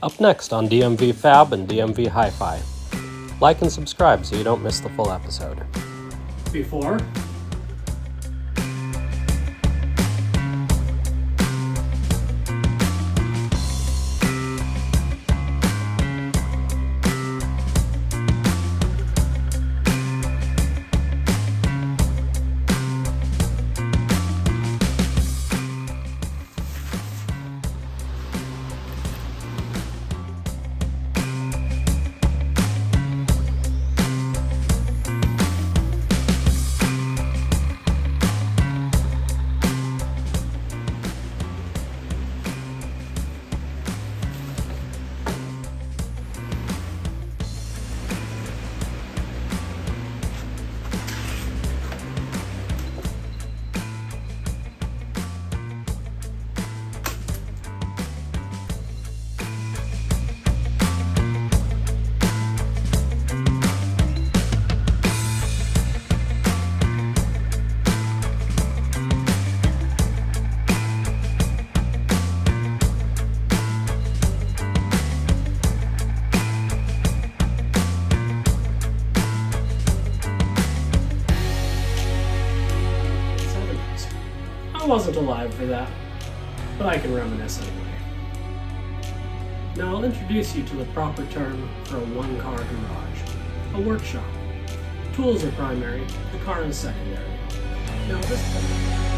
Up next on DMV Fab and DMV HiFi. Like and subscribe so you don't miss the full episode. Before. I wasn't alive for that, but I can reminisce anyway. Now I'll introduce you to the proper term for a one-car garage, a workshop. Tools are primary, the car is secondary. Now this